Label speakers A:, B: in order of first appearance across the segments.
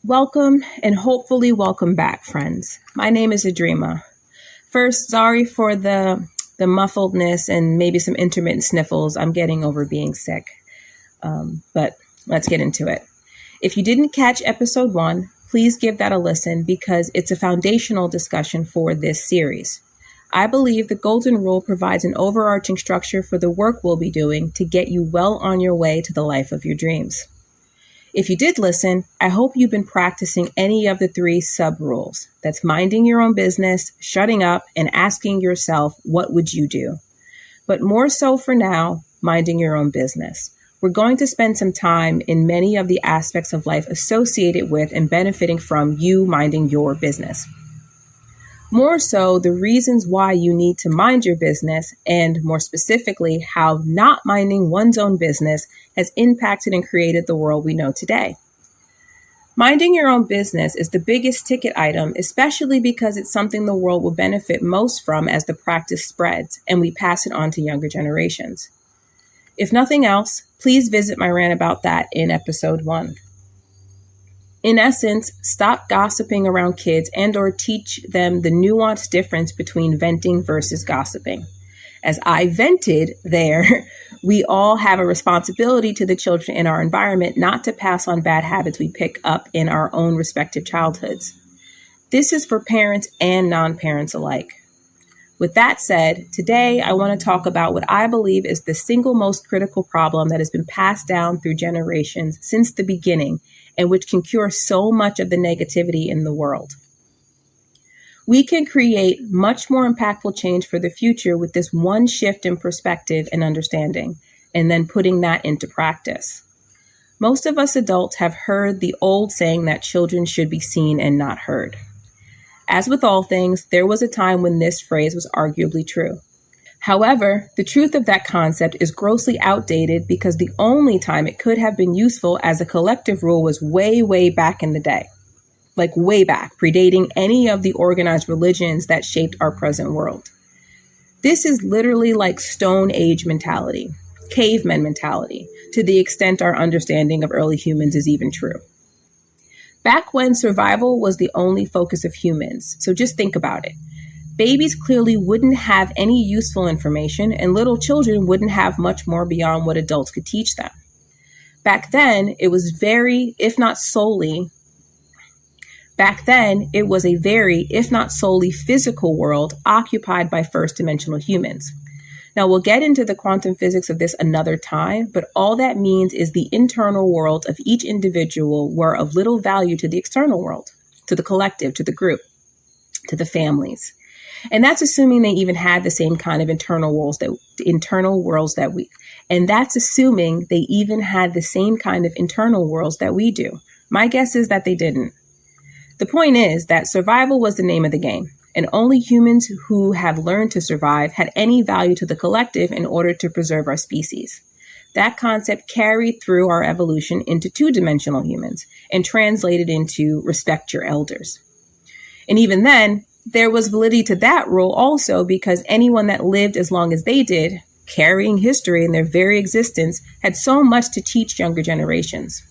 A: Welcome and hopefully welcome back, friends. My name is Adrima. First, sorry for the muffledness and maybe some intermittent sniffles. I'm getting over being sick. But let's get into it. If you didn't catch episode 1, please give that a listen because it's a foundational discussion for this series. I believe the Golden Rule provides an overarching structure for the work we'll be doing to get you well on your way to the life of your dreams. If you did listen, I hope you've been practicing any of the 3 sub-rules. That's minding your own business, shutting up, and asking yourself, what would you do? But more so for now, minding your own business. We're going to spend some time in many of the aspects of life associated with and benefiting from you minding your business. More so, the reasons why you need to mind your business, and more specifically, how not minding one's own business has impacted and created the world we know today. Minding your own business is the biggest ticket item, especially because it's something the world will benefit most from as the practice spreads and we pass it on to younger generations. If nothing else, please visit my rant about that in episode 1. In essence, stop gossiping around kids and or teach them the nuanced difference between venting versus gossiping. As I vented there, we all have a responsibility to the children in our environment not to pass on bad habits we pick up in our own respective childhoods. This is for parents and non-parents alike. With that said, today I want to talk about what I believe is the single most critical problem that has been passed down through generations since the beginning and which can cure so much of the negativity in the world. We can create much more impactful change for the future with this one shift in perspective and understanding, and then putting that into practice. Most of us adults have heard the old saying that children should be seen and not heard. As with all things, there was a time when this phrase was arguably true. However, the truth of that concept is grossly outdated because the only time it could have been useful as a collective rule was way back in the day. Like way back, predating any of the organized religions that shaped our present world. This is literally like Stone Age mentality, cavemen mentality, to the extent our understanding of early humans is even true. Back when survival was the only focus of humans, so just think about it. Babies clearly wouldn't have any useful information, and little children wouldn't have much more beyond what adults could teach them. Back then, it was a very, if not solely physical world occupied by first-dimensional humans. Now, we'll get into the quantum physics of this another time, but all that means is the internal world of each individual were of little value to the external world, to the collective, to the group, to the families. And that's assuming they even had the same kind of internal worlds that we do. My guess is that they didn't. The point is that survival was the name of the game, and only humans who have learned to survive had any value to the collective in order to preserve our species. That concept carried through our evolution into 2-dimensional humans and translated into respect your elders. And even then, there was validity to that rule also because anyone that lived as long as they did, carrying history in their very existence, had so much to teach younger generations.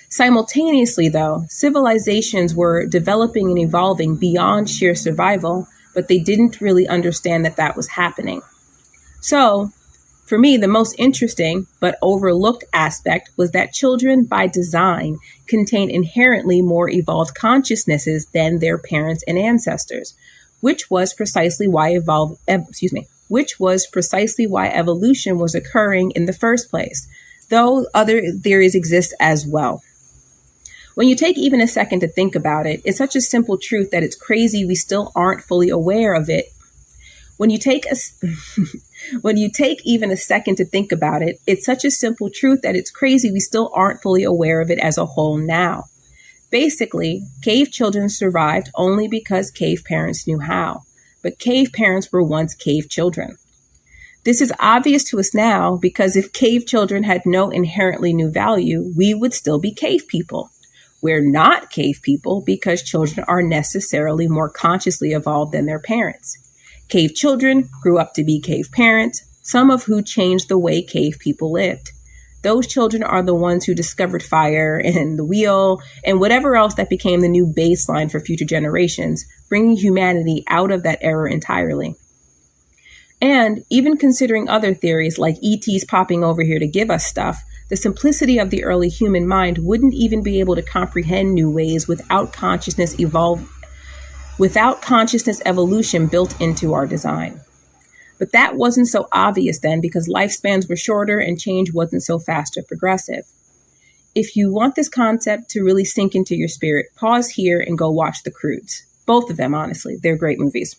A: Simultaneously, though, civilizations were developing and evolving beyond sheer survival, but they didn't really understand that that was happening. So, for me, the most interesting but overlooked aspect was that children, by design, contain inherently more evolved consciousnesses than their parents and ancestors, which was precisely why evolution was occurring in the first place, though other theories exist as well. When you take even a second to think about it, it's such a simple truth that it's crazy we still aren't fully aware of it. When you take even a second to think about it, it's such a simple truth that it's crazy we still aren't fully aware of it as a whole now. Basically, cave children survived only because cave parents knew how, but cave parents were once cave children. This is obvious to us now because if cave children had no inherently new value, we would still be cave people. We're not cave people because children are necessarily more consciously evolved than their parents. Cave children grew up to be cave parents, some of who changed the way cave people lived. Those children are the ones who discovered fire and the wheel and whatever else that became the new baseline for future generations, bringing humanity out of that era entirely. And even considering other theories like ETs popping over here to give us stuff, the simplicity of the early human mind wouldn't even be able to comprehend new ways without consciousness evolution built into our design. But that wasn't so obvious then because lifespans were shorter and change wasn't so fast or progressive. If you want this concept to really sink into your spirit, pause here and go watch The Croods. Both of them, honestly, they're great movies.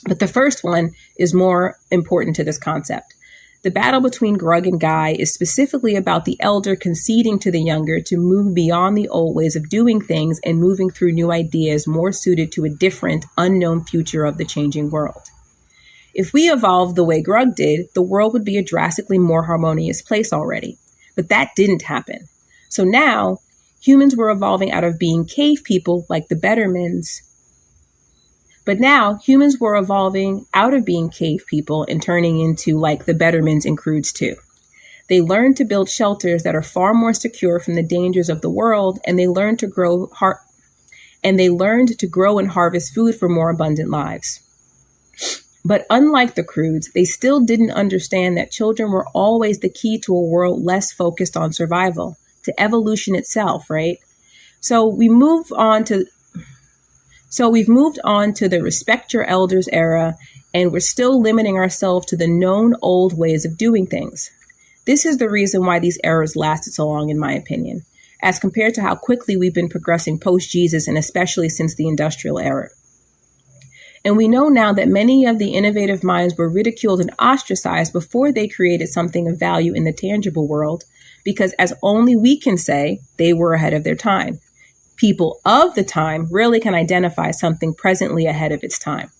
A: But the first one is more important to this concept. The battle between Grug and Guy is specifically about the elder conceding to the younger to move beyond the old ways of doing things and moving through new ideas more suited to a different, unknown future of the changing world. If we evolved the way Grug did, the world would be a drastically more harmonious place already. But that didn't happen. So now, humans were evolving out of being cave people like the Bettermans. But now, humans were evolving out of being cave people and turning into like the Bettermans and Croods too. They learned to build shelters that are far more secure from the dangers of the world, and they learned to grow and harvest food for more abundant lives. But unlike the Croods, they still didn't understand that children were always the key to a world less focused on survival, to evolution itself, right? So we've moved on to the respect your elders era, and we're still limiting ourselves to the known old ways of doing things. This is the reason why these eras lasted so long, in my opinion, as compared to how quickly we've been progressing post-Jesus and especially since the industrial era. And we know now that many of the innovative minds were ridiculed and ostracized before they created something of value in the tangible world, because as only we can say, they were ahead of their time. People of the time rarely can identify something presently ahead of its time.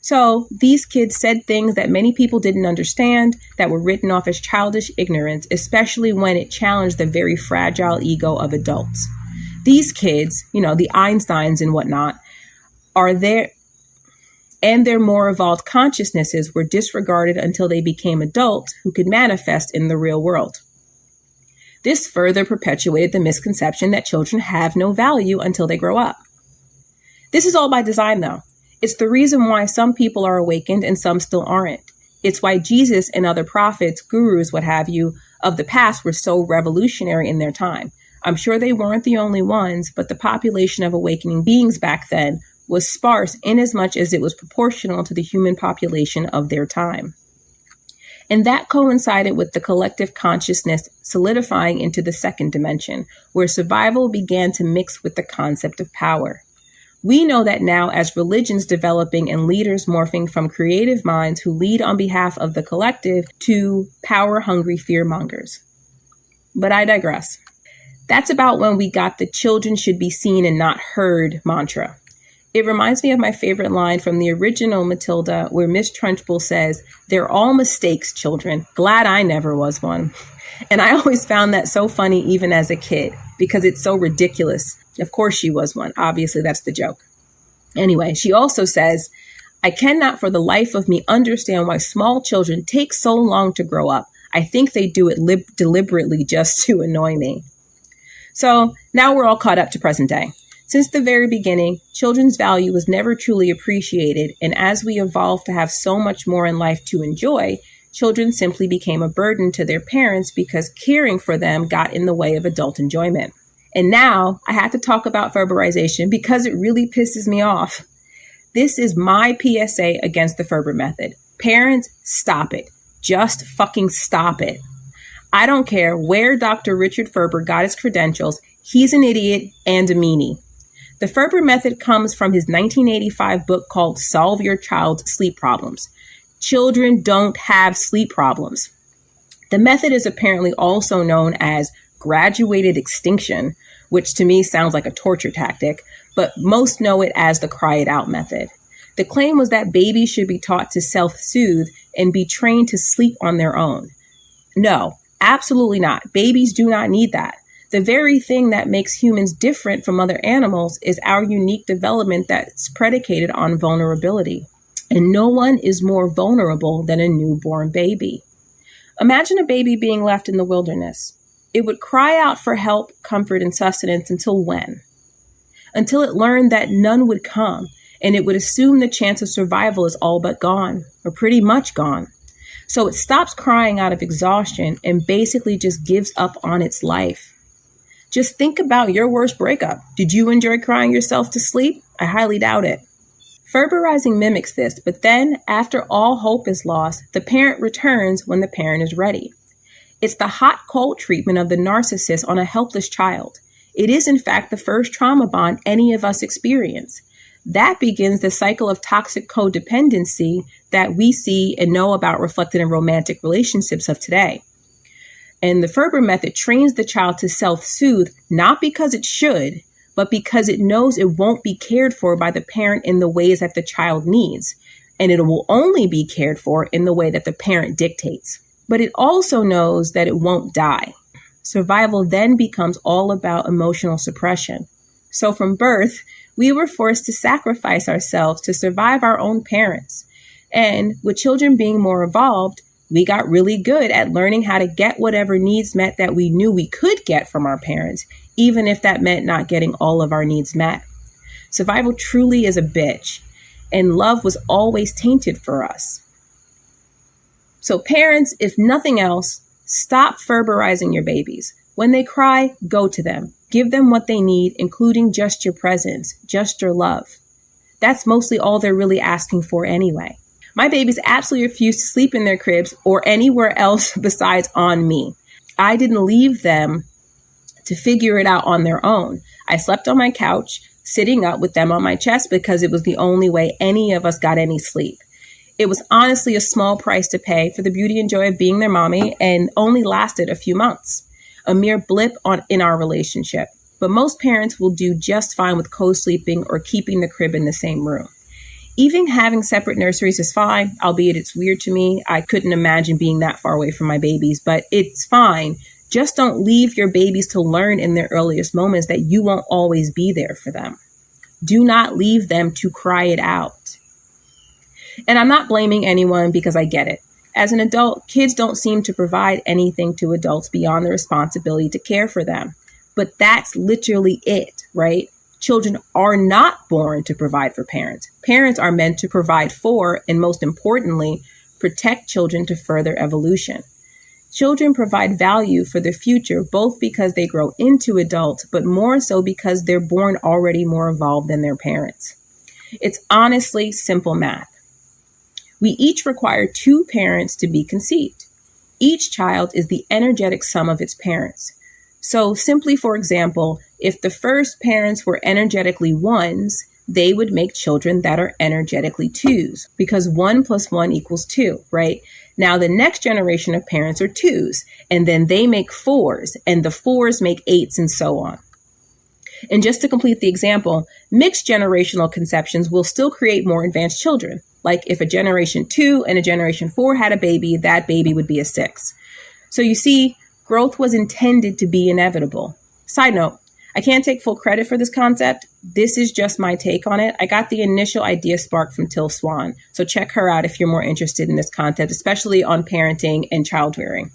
A: So these kids said things that many people didn't understand, that were written off as childish ignorance, especially when it challenged the very fragile ego of adults. These kids, the Einsteins and whatnot, are there, and their more evolved consciousnesses were disregarded until they became adults who could manifest in the real world. This further perpetuated the misconception that children have no value until they grow up. This is all by design, though. It's the reason why some people are awakened and some still aren't. It's why Jesus and other prophets, gurus, what have you, of the past were so revolutionary in their time. I'm sure they weren't the only ones, but the population of awakening beings back then was sparse inasmuch as it was proportional to the human population of their time. And that coincided with the collective consciousness solidifying into the second dimension, where survival began to mix with the concept of power. We know that now as religions developing and leaders morphing from creative minds who lead on behalf of the collective to power-hungry fearmongers. But I digress. That's about when we got the children should be seen and not heard mantra. It reminds me of my favorite line from the original Matilda, where Miss Trunchbull says, "They're all mistakes, children. Glad I never was one." And I always found that so funny even as a kid, because it's so ridiculous. Of course she was one. Obviously, that's the joke. Anyway, she also says, "I cannot for the life of me understand why small children take so long to grow up. I think they do it deliberately just to annoy me." So now we're all caught up to present day. Since the very beginning, children's value was never truly appreciated, and as we evolved to have so much more in life to enjoy, children simply became a burden to their parents because caring for them got in the way of adult enjoyment. And now I have to talk about Ferberization because it really pisses me off. This is my PSA against the Ferber method. Parents, stop it. Just fucking stop it. I don't care where Dr. Richard Ferber got his credentials. He's an idiot and a meanie. The Ferber method comes from his 1985 book called Solve Your Child's Sleep Problems. Children don't have sleep problems. The method is apparently also known as graduated extinction, which to me sounds like a torture tactic, but most know it as the cry it out method. The claim was that babies should be taught to self-soothe and be trained to sleep on their own. No, absolutely not. Babies do not need that. The very thing that makes humans different from other animals is our unique development that's predicated on vulnerability. And no one is more vulnerable than a newborn baby. Imagine a baby being left in the wilderness. It would cry out for help, comfort, and sustenance until when? Until it learned that none would come, and it would assume the chance of survival is all but gone, or pretty much gone. So it stops crying out of exhaustion and basically just gives up on its life. Just think about your worst breakup. Did you enjoy crying yourself to sleep? I highly doubt it. Ferberizing mimics this, but then, after all hope is lost, the parent returns when the parent is ready. It's the hot-cold treatment of the narcissist on a helpless child. It is, in fact, the first trauma bond any of us experience. That begins the cycle of toxic codependency that we see and know about reflected in romantic relationships of today. And the Ferber method trains the child to self-soothe, not because it should, but because it knows it won't be cared for by the parent in the ways that the child needs. And it will only be cared for in the way that the parent dictates. But it also knows that it won't die. Survival then becomes all about emotional suppression. So from birth, we were forced to sacrifice ourselves to survive our own parents. And with children being more evolved, we got really good at learning how to get whatever needs met that we knew we could get from our parents, even if that meant not getting all of our needs met. Survival truly is a bitch, and love was always tainted for us. So parents, if nothing else, stop Ferberizing your babies. When they cry, go to them. Give them what they need, including just your presence, just your love. That's mostly all they're really asking for anyway. My babies absolutely refuse to sleep in their cribs or anywhere else besides on me. I didn't leave them to figure it out on their own. I slept on my couch, sitting up with them on my chest because it was the only way any of us got any sleep. It was honestly a small price to pay for the beauty and joy of being their mommy and only lasted a few months. A mere blip in our relationship. But most parents will do just fine with co-sleeping or keeping the crib in the same room. Even having separate nurseries is fine, albeit it's weird to me. I couldn't imagine being that far away from my babies, but it's fine. Just don't leave your babies to learn in their earliest moments that you won't always be there for them. Do not leave them to cry it out. And I'm not blaming anyone because I get it. As an adult, kids don't seem to provide anything to adults beyond the responsibility to care for them. But that's literally it, right? Children are not born to provide for parents. Parents are meant to provide for, and most importantly, protect children to further evolution. Children provide value for the future, both because they grow into adults, but more so because they're born already more evolved than their parents. It's honestly simple math. We each require two parents to be conceived. Each child is the energetic sum of its parents. So simply, for example, if the first parents were energetically ones, they would make children that are energetically twos because 1 + 1 = 2, right? Now the next generation of parents are twos, and then they make fours, and the fours make eights, and so on. And just to complete the example, mixed generational conceptions will still create more advanced children. Like if a generation 2 and a generation 4 had a baby, that baby would be a 6. So you see, growth was intended to be inevitable. Side note, I can't take full credit for this concept. This is just my take on it. I got the initial idea sparked from Till Swan. So check her out if you're more interested in this concept, especially on parenting and child rearing.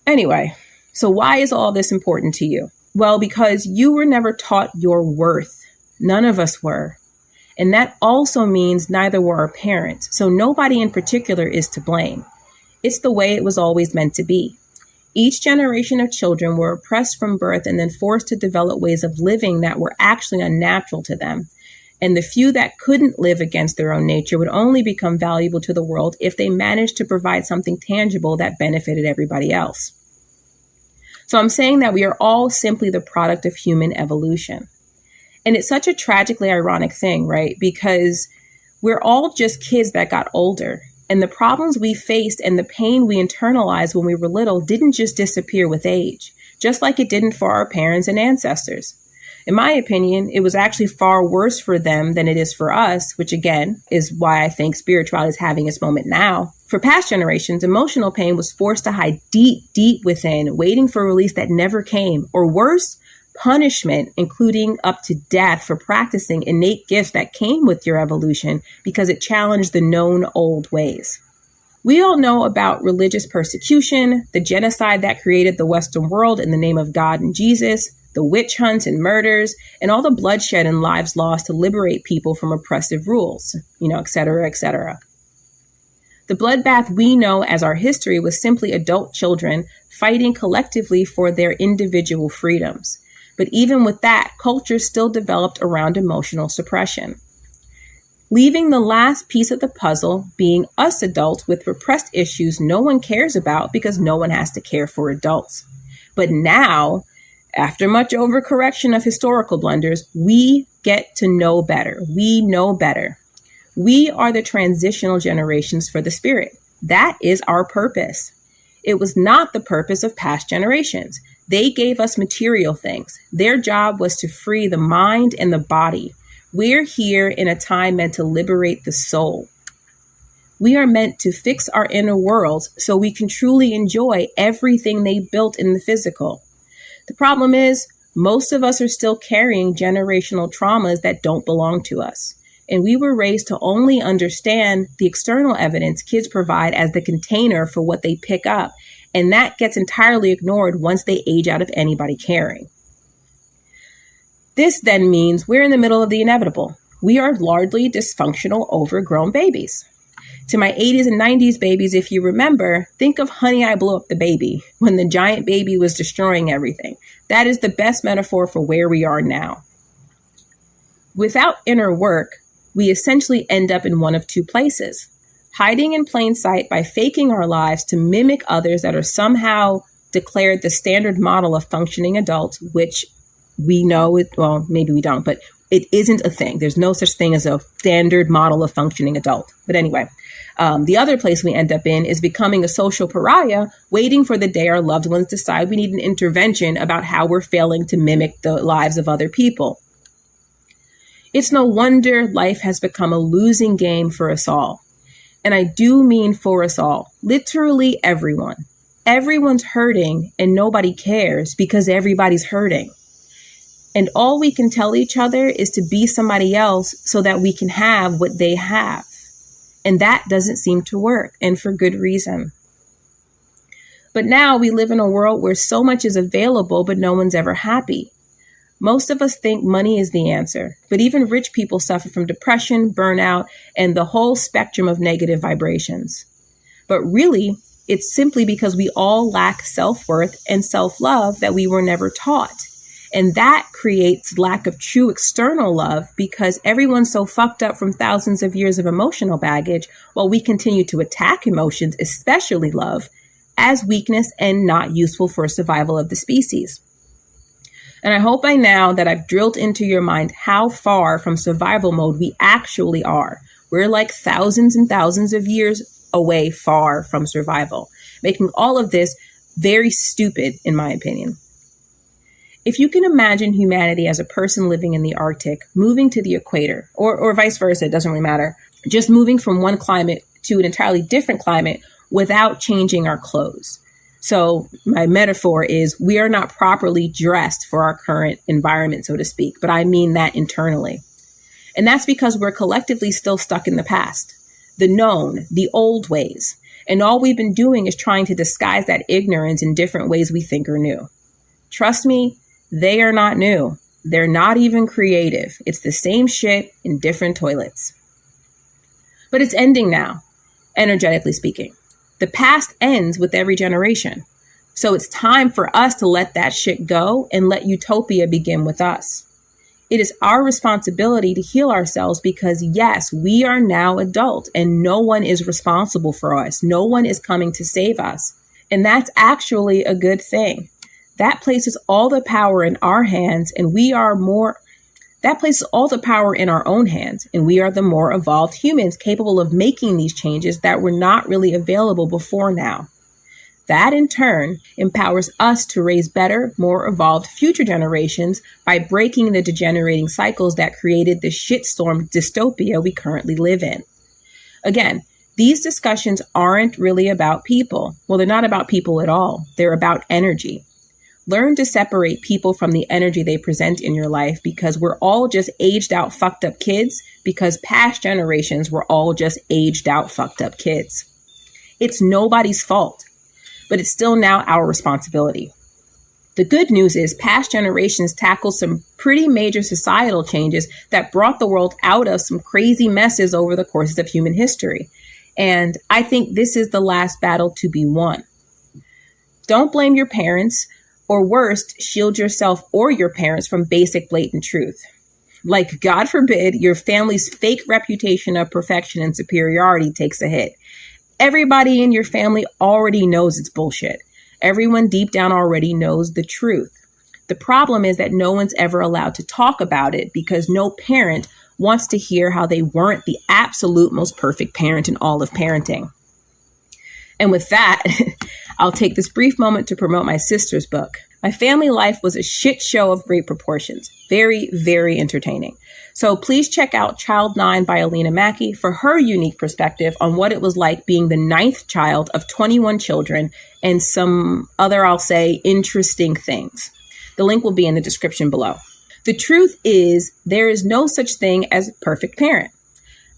A: Anyway, so why is all this important to you? Well, because you were never taught your worth. None of us were. And that also means neither were our parents. So nobody in particular is to blame. It's the way it was always meant to be. Each generation of children were oppressed from birth and then forced to develop ways of living that were actually unnatural to them. And the few that couldn't live against their own nature would only become valuable to the world if they managed to provide something tangible that benefited everybody else. So I'm saying that we are all simply the product of human evolution. And it's such a tragically ironic thing, right? Because we're all just kids that got older. And the problems we faced and the pain we internalized when we were little didn't just disappear with age, just like it didn't for our parents and ancestors. In my opinion, it was actually far worse for them than it is for us, which again is why I think spirituality is having its moment now. For past generations, emotional pain was forced to hide deep, deep within, waiting for release that never came, or worse, punishment, including up to death for practicing innate gifts that came with your evolution because it challenged the known old ways. We all know about religious persecution, the genocide that created the Western world in the name of God and Jesus, the witch hunts and murders, and all the bloodshed and lives lost to liberate people from oppressive rules, et cetera, et cetera. The bloodbath we know as our history was simply adult children fighting collectively for their individual freedoms. But even with that, culture still developed around emotional suppression. Leaving the last piece of the puzzle being us adults with repressed issues no one cares about because no one has to care for adults. But now, after much overcorrection of historical blunders, we get to know better. We know better. We are the transitional generations for the spirit. That is our purpose. It was not the purpose of past generations. They gave us material things. Their job was to free the mind and the body. We're here in a time meant to liberate the soul. We are meant to fix our inner worlds so we can truly enjoy everything they built in the physical. The problem is, most of us are still carrying generational traumas that don't belong to us. And we were raised to only understand the external evidence kids provide as the container for what they pick up. And that gets entirely ignored once they age out of anybody caring. This then means we're in the middle of the inevitable. We are largely dysfunctional, overgrown babies. To my 80s and 90s babies, if you remember, think of Honey, I Blew Up the Baby, when the giant baby was destroying everything. That is the best metaphor for where we are now. Without inner work, we essentially end up in one of two places: hiding in plain sight by faking our lives to mimic others that are somehow declared the standard model of functioning adults, which we know it, well, maybe we don't, but it isn't a thing. There's no such thing as a standard model of functioning adult. But anyway, the other place we end up in is becoming a social pariah, waiting for the day our loved ones decide we need an intervention about how we're failing to mimic the lives of other people. It's no wonder life has become a losing game for us all. And I do mean for us all, literally everyone. Everyone's hurting and nobody cares because everybody's hurting. And all we can tell each other is to be somebody else so that we can have what they have. And that doesn't seem to work, and for good reason. But now we live in a world where so much is available, but no one's ever happy. Most of us think money is the answer, but even rich people suffer from depression, burnout, and the whole spectrum of negative vibrations. But really, it's simply because we all lack self-worth and self-love that we were never taught. And that creates lack of true external love because everyone's so fucked up from thousands of years of emotional baggage while we continue to attack emotions, especially love, as weakness and not useful for survival of the species. And I hope by now that I've drilled into your mind how far from survival mode we actually are. We're like thousands and thousands of years away far from survival, making all of this very stupid, in my opinion. If you can imagine humanity as a person living in the Arctic, moving to the equator, or vice versa, it doesn't really matter, just moving from one climate to an entirely different climate without changing our clothes. So my metaphor is we are not properly dressed for our current environment, so to speak, but I mean that internally. And that's because we're collectively still stuck in the past, the known, the old ways. And all we've been doing is trying to disguise that ignorance in different ways we think are new. Trust me, they are not new. They're not even creative. It's the same shit in different toilets. But it's ending now, energetically speaking. The past ends with every generation. So it's time for us to let that shit go and let utopia begin with us. It is our responsibility to heal ourselves because, yes, we are now adult and no one is responsible for us. No one is coming to save us. And that's actually a good thing. That places all the power in our hands and that places all the power in our own hands, and we are the more evolved humans capable of making these changes that were not really available before now. That, in turn, empowers us to raise better, more evolved future generations by breaking the degenerating cycles that created the shitstorm dystopia we currently live in. Again, these discussions aren't really about people. Well, they're not about people at all. They're about energy. Learn to separate people from the energy they present in your life because we're all just aged out, fucked up kids because past generations were all just aged out, fucked up kids. It's nobody's fault, but it's still now our responsibility. The good news is past generations tackled some pretty major societal changes that brought the world out of some crazy messes over the courses of human history. And I think this is the last battle to be won. Don't blame your parents, or worst, shield yourself or your parents from basic blatant truth. Like, God forbid, your family's fake reputation of perfection and superiority takes a hit. Everybody in your family already knows it's bullshit. Everyone deep down already knows the truth. The problem is that no one's ever allowed to talk about it because no parent wants to hear how they weren't the absolute most perfect parent in all of parenting. And with that, I'll take this brief moment to promote my sister's book. My family life was a shit show of great proportions. Very, very entertaining. So please check out Child 9 by Alina Mackey for her unique perspective on what it was like being the 9th child of 21 children and some other, I'll say, interesting things. The link will be in the description below. The truth is, there is no such thing as a perfect parent.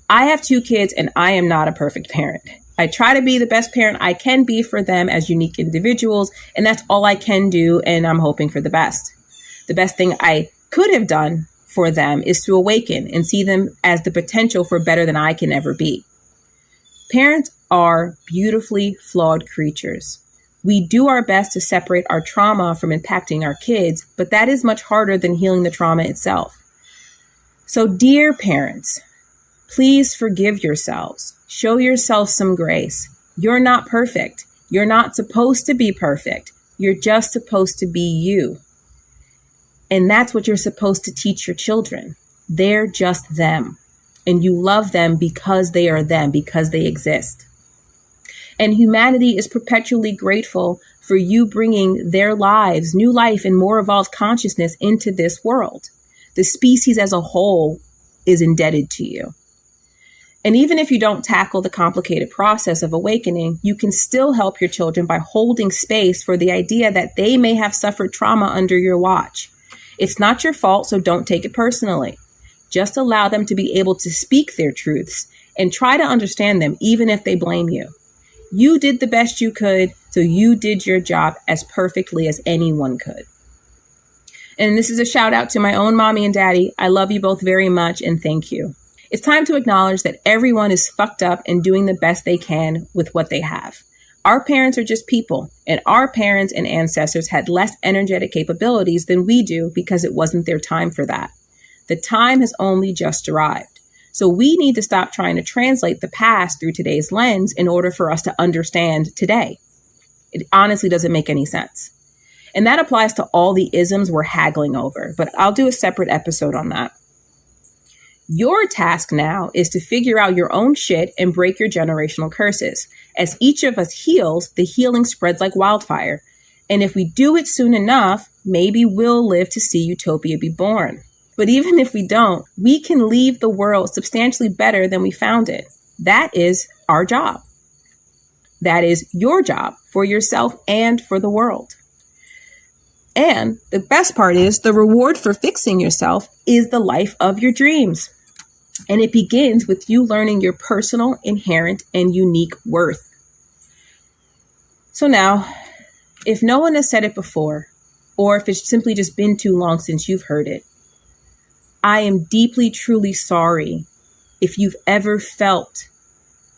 A: I have 2 kids and I am not a perfect parent. I try to be the best parent I can be for them as unique individuals, and that's all I can do, and I'm hoping for the best. The best thing I could have done for them is to awaken and see them as the potential for better than I can ever be. Parents are beautifully flawed creatures. We do our best to separate our trauma from impacting our kids, but that is much harder than healing the trauma itself. So, dear parents, please forgive yourselves. Show yourself some grace. You're not perfect. You're not supposed to be perfect. You're just supposed to be you. And that's what you're supposed to teach your children. They're just them. And you love them because they are them, because they exist. And humanity is perpetually grateful for you bringing their lives, new life, and more evolved consciousness into this world. The species as a whole is indebted to you. And even if you don't tackle the complicated process of awakening, you can still help your children by holding space for the idea that they may have suffered trauma under your watch. It's not your fault, so don't take it personally. Just allow them to be able to speak their truths and try to understand them, even if they blame you. You did the best you could, so you did your job as perfectly as anyone could. And this is a shout out to my own mommy and daddy. I love you both very much, and thank you. It's time to acknowledge that everyone is fucked up and doing the best they can with what they have. Our parents are just people, and our parents and ancestors had less energetic capabilities than we do because it wasn't their time for that. The time has only just arrived. So we need to stop trying to translate the past through today's lens in order for us to understand today. It honestly doesn't make any sense. And that applies to all the isms we're haggling over, but I'll do a separate episode on that. Your task now is to figure out your own shit and break your generational curses. As each of us heals, the healing spreads like wildfire. And if we do it soon enough, maybe we'll live to see utopia be born. But even if we don't, we can leave the world substantially better than we found it. That is our job. That is your job for yourself and for the world. And the best part is the reward for fixing yourself is the life of your dreams. And it begins with you learning your personal, inherent, and unique worth. So now, if no one has said it before, or if it's simply just been too long since you've heard it, I am deeply, truly sorry if you've ever felt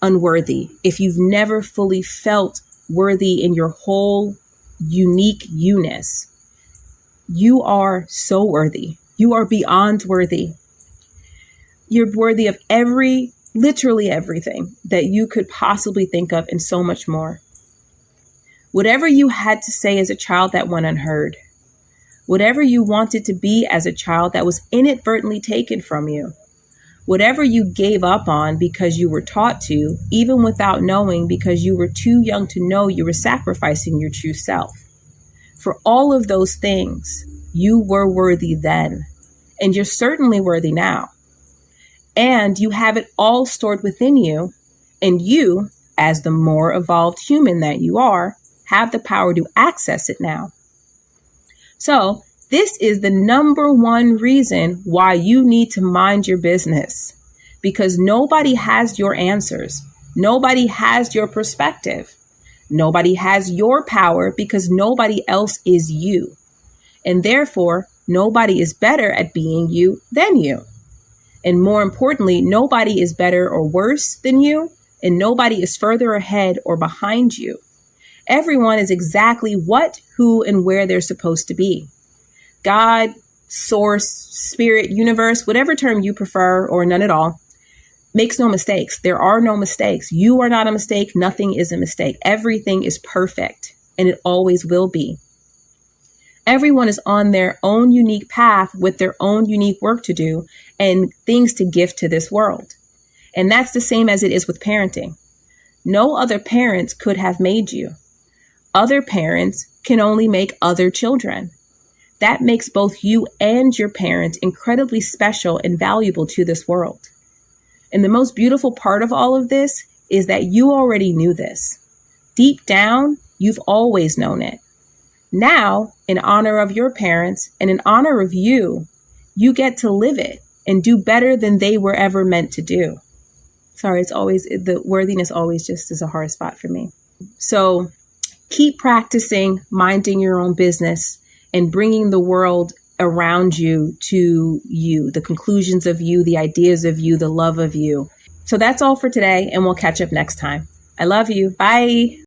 A: unworthy, if you've never fully felt worthy in your whole unique you-ness. You are so worthy. You are beyond worthy. You're worthy of literally everything that you could possibly think of and so much more. Whatever you had to say as a child that went unheard, whatever you wanted to be as a child that was inadvertently taken from you, whatever you gave up on because you were taught to, even without knowing because you were too young to know you were sacrificing your true self. For all of those things, you were worthy then, and you're certainly worthy now. And you have it all stored within you, and you, as the more evolved human that you are, have the power to access it now. So this is the number one reason why you need to mind your business, because nobody has your answers. Nobody has your perspective. Nobody has your power because nobody else is you. And therefore, nobody is better at being you than you. And more importantly, nobody is better or worse than you, and nobody is further ahead or behind you. Everyone is exactly what, who, and where they're supposed to be. God, source, spirit, universe, whatever term you prefer, or none at all, makes no mistakes. There are no mistakes. You are not a mistake. Nothing is a mistake. Everything is perfect, and it always will be. Everyone is on their own unique path with their own unique work to do and things to give to this world. And that's the same as it is with parenting. No other parents could have made you. Other parents can only make other children. That makes both you and your parents incredibly special and valuable to this world. And the most beautiful part of all of this is that you already knew this. Deep down, you've always known it. Now, in honor of your parents and in honor of you, you get to live it and do better than they were ever meant to do. Sorry, the worthiness always just is a hard spot for me. So keep practicing minding your own business and bringing the world around you to you, the conclusions of you, the ideas of you, the love of you. So that's all for today, and we'll catch up next time. I love you. Bye.